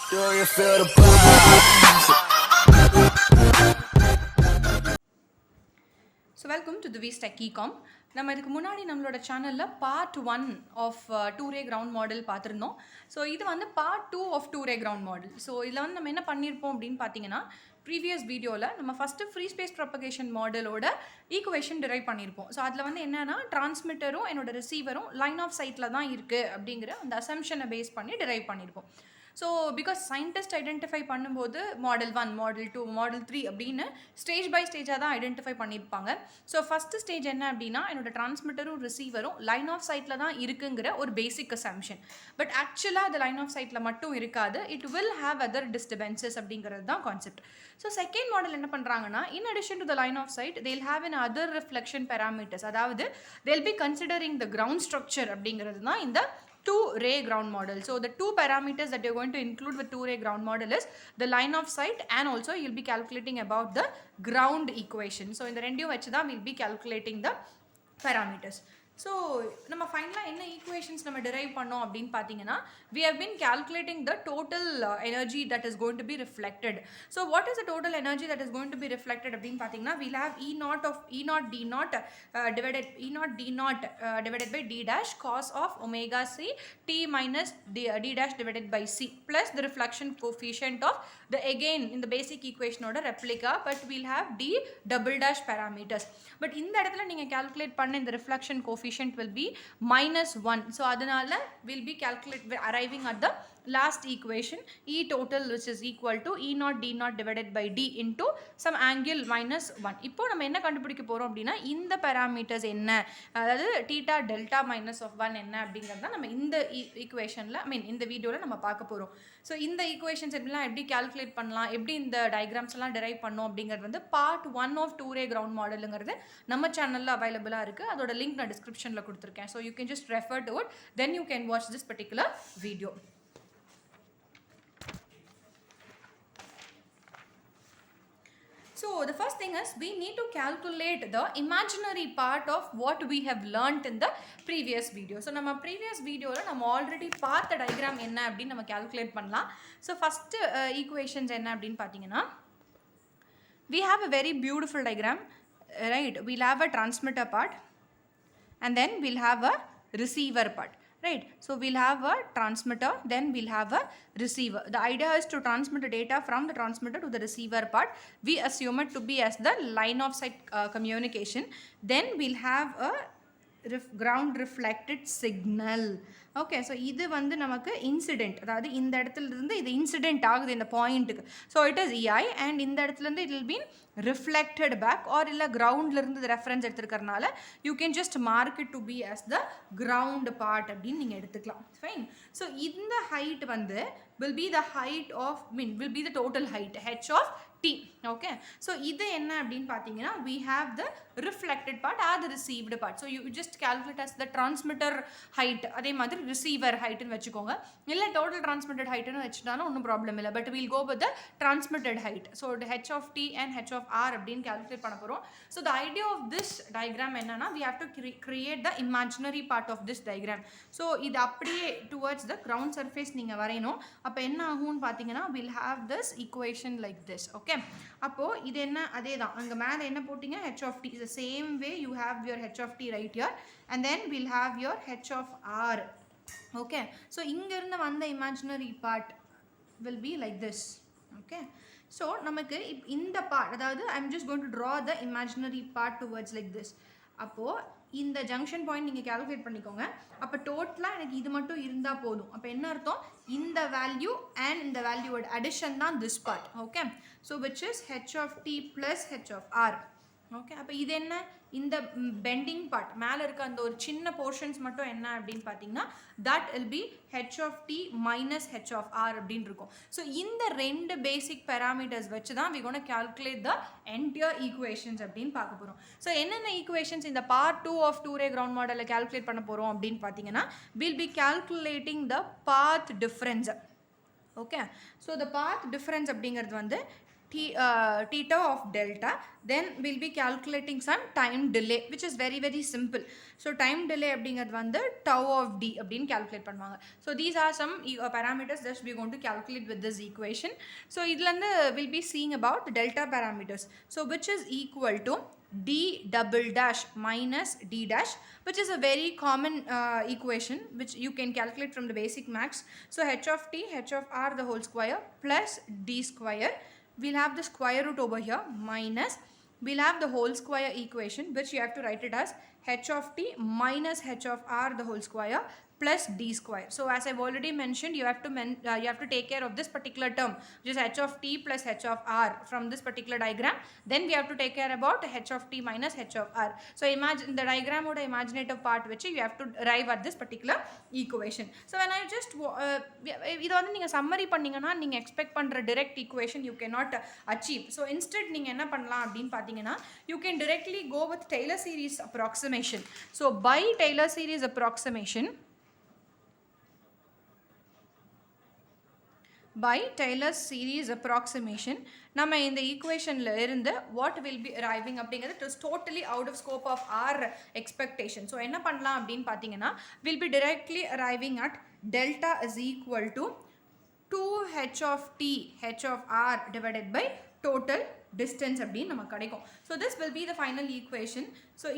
Do you feel the vibes? So welcome to Dhivys Techycom. நம்ம இதுக்கு முன்னாடி நம்மளோட சேனலில் part 1 of 2-ray ground model பார்த்துருந்தோம். ஸோ இது வந்து part 2 of 2-ray ground model. So இதில் வந்து நம்ம என்ன பண்ணியிருப்போம் அப்படின்னு பார்த்தீங்கன்னா, ப்ரீவியஸ் வீடியோவில் நம்ம ஃபஸ்ட்டு ஃப்ரீ ஸ்பேஸ் ப்ரொபகேஷன் மாடலோட ஈக்குவேஷன் டிரைவ் பண்ணியிருப்போம். ஸோ அதில் வந்து என்னென்னா டிரான்ஸ்மிட்டரும் என்னோட ரிசீவரும் லைன் ஆஃப் சைட்டில் தான் இருக்குது அப்படிங்கிற அந்த அசம்ஷனை பேஸ் பண்ணி டிரைவ் பண்ணியிருப்போம். ஸோ பிகாஸ் சயின்டிஸ்ட் ஐடென்டிஃபை பண்ணும்போது மாடல் 1, மாடல் 2, மாடல் 3 அப்படின்னு ஸ்டேஜ் பை ஸ்டேஜாக தான் ஐடென்டிஃபை பண்ணியிருப்பாங்க. ஸோ ஃபஸ்ட்டு ஸ்டேஜ் என்ன அப்படின்னா, என்னோட டிரான்ஸ்மிட்டரும் ரிசீவரும் லைன் ஆஃப் சைட்டில் தான் இருக்குங்கிற ஒரு பேசிக் அசம்ஷன். பட் ஆக்சுவலாக அது லைன் ஆஃப் சைட்டில் மட்டும் இருக்காது, it will have other disturbances அப்படிங்கிறது தான் கான்செப்ட். ஸோ செகண்ட் மாடல் என்ன பண்ணுறாங்கன்னா, in addition to the line of sight they'll have in other reflection parameters, அதாவது they'll be considering the ground structure அப்படிங்கிறது தான் இந்த 2-ray ground model. So the two parameters that you're going to include with 2-ray ground model is the line of sight and also you'll be calculating about the ground equation. So in the rendu vechi da we'll be calculating the parameters. So நம்ம ஃபைனலாக என்ன equations நம்ம drive பண்ணோம் அப்படின்னு பார்த்தீங்கன்னா, we have been calculating the total energy that is going to be reflected. So what is the total energy that is going to be reflected அப்படின்னு பார்த்தீங்கன்னா, we'll have E naught D naught divided by D dash cos of omega c T minus D dash divided by C plus the reflection coefficient of the again in the basic equation order replica, but we'll have D double dash parameters. But இந்த இடத்துல நீங்கள் calculate பண்ண இந்த reflection coefficient will be -1. So அதனால we'll be arriving at the last equation E total which is equal to E naught D naught divided by D into some angle -1. இப்போ நம்ம என்ன கண்டுபிடிக்க போகிறோம் அப்படின்னா, இந்த parameters என்ன, அதாவது theta delta minus of 1 என்ன அப்படிங்கிறத நம்ம இந்த ஈக்குவேஷனில் இந்த வீடியோவில் நம்ம பார்க்க போகிறோம். ஸோ இந்த ஈக்குவேஷன்ஸ் எப்படிலாம் எப்படி கால்குலேட் பண்ணலாம், எப்படி இந்த டயக்ராம்ஸ் எல்லாம் டிரைவ் பண்ணோம் அப்படிங்கிறது வந்து பார்ட் 1 ஆஃப் 2-ray கிரவுண்ட் மாடலுங்கிறது நம்ம சேனலில் அவைலபிளாக இருக்குது. அதோட லிங்க் நான் டிஸ்கிரிப்ஷனில் கொடுத்துருக்கேன். So you can just refer to it, then you can watch this particular video. So the first thing is we need to calculate the imaginary part of what we have learnt in the previous video. So நம்ம previous videoல நம்ம already பார்த்த diagram என்ன அப்படின்னு நம்ம calculate பண்ணலாம். So first equations என்ன அப்படின்னு பார்த்தீங்கன்னா, we have a very beautiful diagram, right? We'll have a transmitter part and then we'll have a receiver part. Right, so we'll have a transmitter, then we'll have a receiver. The idea is to transmit the data from the transmitter to the receiver part. We assume it to be as the line of sight communication. Then we'll have a ground reflected signal. Okay, so இது வந்து நமக்கு incident, அதாவது இந்த இடத்துல இருந்து இது incident ஆகுது இந்த பாயிண்ட்டுக்கு. So it is EI and இந்த இடத்துலேருந்து it will been reflected back, or இல்லை கிரவுண்ட்லேருந்து இது ரெஃபரன்ஸ் எடுத்துருக்கறனால you can just mark it to be as the ground part அப்படின்னு நீங்கள் எடுத்துக்கலாம். ஃபைன். ஸோ இந்த ஹைட் வந்து will be the height of will be the total height h of t. Okay, so இது என்ன அப்படின்னு பார்த்தீங்கன்னா, we have the reflected part or the received part. So you just calculate as the transmitter height, அதே மாதிரி receiver height ன்னு வச்சுக்கோங்க. இல்லை total transmitted height ன்னு வச்சுட்டாலும் ஒன்றும் ப்ராப்ளம் இல்லை, but we'll go with the transmitted height. So the h of t and h of r அப்படின்னு calculate பண்ண போகிறோம். So the idea of this diagram என்னன்னா, we have to create the imaginary part of this diagram. So இது அப்படியே towards the ground surface நீங்கள் வரையணும். அப்போ என்ன ஆகும்னு பார்த்தீங்கன்னா, we'll have this equation like this. Okay, அப்போது இது என்ன, அதே தான் அங்கே மேலே என்ன போட்டிங்க, h of t is the same way you have your h of t right here and then we'll have your h of r. Okay, so இங்கிருந்து வந்த imaginary part will be like this. Okay, so நமக்கு இந்த part, அதாவது I'm just going to draw the imaginary part towards like this. அப்போது இந்த junction point நீங்கள் calculate பண்ணிக்கோங்க. அப்போ டோட்டலாக எனக்கு இது மட்டும் இருந்தால் போதும். அப்போ என்ன அர்த்தம், இந்த வேல்யூ அண்ட் இந்த வேல்யூவோட அடிஷன் தான் this part. Okay, so which is h of t plus h of r. Okay, அப்போ இது என்ன, இந்த பெண்டிங் பார்ட் மேலே இருக்க அந்த ஒரு சின்ன போர்ஷன்ஸ் மட்டும் என்ன அப்படின்னு பார்த்தீங்கன்னா, that will be h of t minus h of r அப்படின்னு இருக்கும். ஸோ இந்த ரெண்டு பேசிக் பேராமீட்டர்ஸ் வச்சு தான் we going to calculate the entire equations அப்படின்னு பார்க்க போகிறோம். ஸோ என்னென்ன ஈக்குவேஷன்ஸ் இந்த பார்ட் 2 ஆஃப் 2-ray கிரவுண்ட் மாடலில் கால்குலேட் பண்ண போகிறோம் அப்படின்னு பார்த்தீங்கன்னா, we'll be calculating the path difference. Okay, so the path difference அப்படிங்கிறது வந்து theta of delta, then we'll be calculating some time delay, which is very very simple. So time delay அப்படிங்கிறது வந்து tau of d அப்படின்னு calculate பண்ணுவாங்க. So these are some parameters that we're going to calculate with this equation. So இதுல இருந்து we'll be seeing about the delta parameters, so which is equal to d double dash minus d dash, which is a very common equation which you can calculate from the basic maths. So h of t, h of r the whole square plus d square, we'll have the square root over here, minus we'll have the whole square equation, which you have to write it as h of t minus h of r the whole square plus d square. So as I've already mentioned, you have to take care of this particular term, which is h of t plus h of r from this particular diagram. Then we have to take care about h of t minus h of r. So imagine the diagram or the imaginative part which you have to arrive at this particular equation. So when I just இது வந்து நீங்க summary பண்ணீங்கன்னா நீங்க expect பண்ற direct equation you cannot achieve. So instead நீங்க என்ன பண்ணலாம் அப்படினு பாத்தீங்கன்னா you can directly go with Taylor series approximation. So by Taylor series approximation, by Taylor series approximation, நம்ம இந்த ஈக்குவேஷன்ல இருந்து what will be arriving அப்படிங்கிறது is totally out of scope of our expectation. So என்ன பண்ணலாம் அப்படின்னு பார்த்தீங்கன்னா will be directly arriving at delta is equal to 2h of t h of r divided by total distance அப்படின்னு நமக்கு கிடைக்கும். So this will be the final equation. So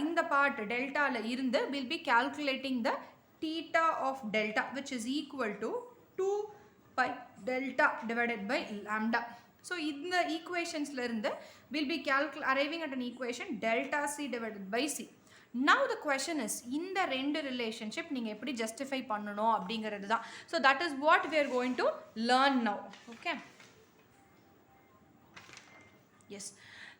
இந்த part டெல்டால இருந்து will be calculating the theta of delta, which is equal to 2 pi delta divided by lambda. So in the equations la irundhu we'll be arriving at an equation delta c divided by c. Now the question is, in the rendu relationship neenga eppadi justify pannanom abingiradhu da. So that is what we are going to learn now. Okay, yes.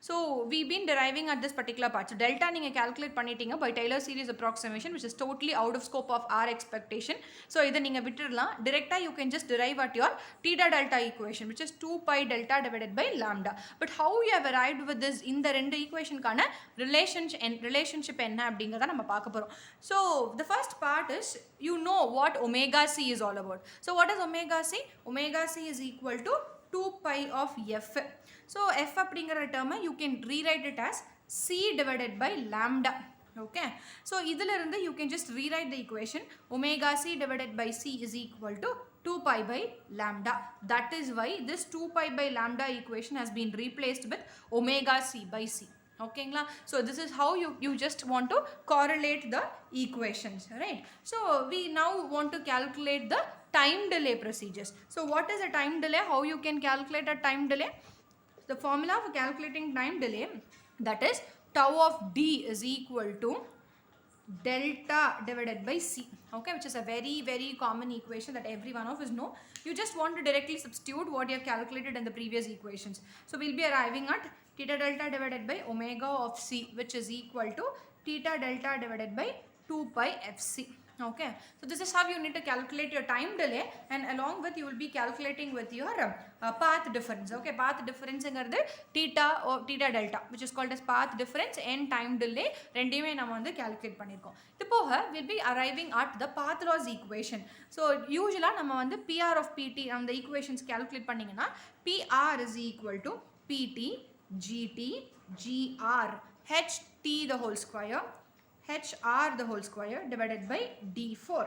So we've been deriving at this particular part. So delta நீங்க calculate பண்ணிட்டீங்க by Taylor series approximation, which is totally out of scope of our expectation. So இதை நீங்க விட்டுடலாம். Directly you can just derive at your theta delta equation, which is 2 pi delta divided by lambda. But how you have arrived with this in the ரெண்டு equation கான relationship என்ன அப்படிங்கறத நம்ம பார்க்க போறோம். So the first part is, you know what omega c is all about. So what is omega c? Omega c is equal to 2 pi of f. So f அப்படிங்கிற term you can rewrite it as c divided by lambda. Okay, so இதில இருந்து you can just rewrite the equation omega c divided by c is equal to 2 pi by lambda. That is why this 2 pi by lambda equation has been replaced with omega c by c. Okay, so this is how you just want to correlate the equations, right? So we now want to calculate the time delay procedures. So what is a time delay? How you can calculate a time delay? The formula for calculating time delay, that is tau of d is equal to delta divided by c. Okay, which is a very very common equation that every one of us know. You just want to directly substitute what you have calculated in the previous equations. So we'll be arriving at theta delta divided by omega of c, which is equal to theta delta divided by 2 pi fc. Okay, so this is how you need to calculate your time delay, and along with you will be calculating with your path difference. Okay, path difference ingiradhu theta or theta delta, which is called as path difference and time delay, ரெண்டையுமே நம்ம வந்து calculate பண்ணிருக்கோம். இது போக we'll be arriving at the path loss equation. So usually நம்ம வந்து PR of PT அந்த equations calculate பண்ணீங்கன்னா PR is equal to PT GT GR HT the whole square HR the whole square divided by D4.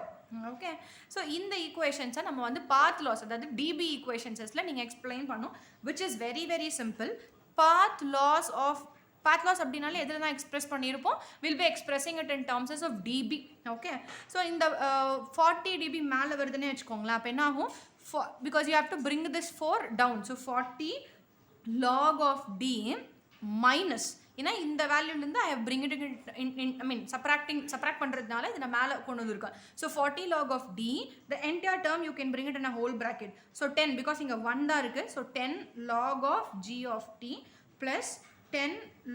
Okay, so in the equations நம்ம வந்து path loss அதாவது DB equationsல நீங்க explain பண்ணும், which is very very simple. Path loss அப்படினாலே எதுல தான் express பண்ணிருப்போம், will be expressing it in terms of DB. Okay, so இந்த 40 dB மேல வருதுன்னு வெச்சுக்கோங்களா, அப்ப என்ன ஆகும், because you have to bring this 4 down. So 40 log of D minus, ஏன்னா இந்த வேல்யூல இருந்து I have bring it in subtract பண்றதுனால இத நான் மேல கொண்டு வந்திருக்கேன். So 40 log of D, the entire term you can bring it in a whole bracket. So 10, because இங்க 1 தான் இருக்கு, so 10 log of G of T plus 10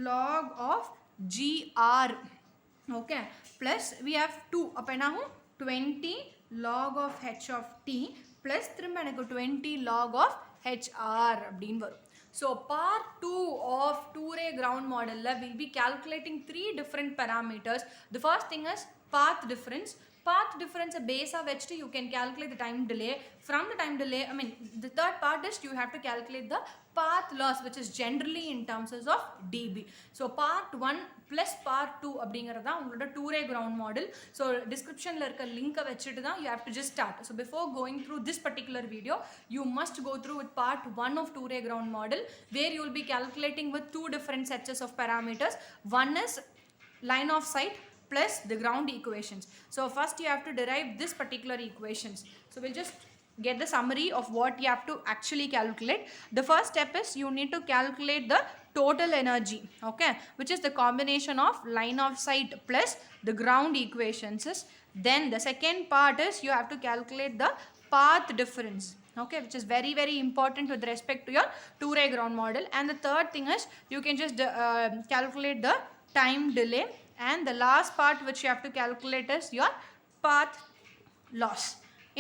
log of GR. Okay, plus we have 2, அப்ப என்ன ஆகும், 20 log of H of T plus திரும்ப எனக்கு 20 log of HR அப்படின்னு வரும். So part 2 of 2-ray ground model la we'll be calculating 3 different parameters. The first thing is path difference, path difference base vechittu you can calculate the time delay. From the time delay, I mean the third part is you have to calculate the path loss, which is generally in terms of dB. So part 1 plus part 2 அப்படிங்கிறது தான் உங்களோட 2-ray ground model. So descriptionல இருக்க லிங்கை வச்சுட்டு தான் you have to just start. So before going through this particular video, you must go through with part 1 of 2-ray ground model, where you will be calculating with two different sets of parameters. One is line of sight plus the ground equations. So first you have to derive this particular equations. So we'll just get the summary of what you have to actually calculate. The first step is you need to calculate the total energy, okay, which is the combination of line of sight plus the ground equations. Then the second part is you have to calculate the path difference, okay, which is very very important with respect to your 2-ray ground model. And the third thing is you can just calculate the time delay, and the last part which you have to calculate is your path loss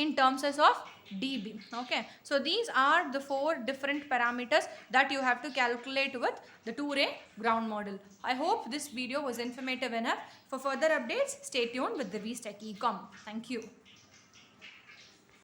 in terms of dB. Okay, so these are the 4 different parameters that you have to calculate with the 2-ray ground model. I hope this video was informative enough. For further updates, stay tuned with Dhivys Techycom. Thank you.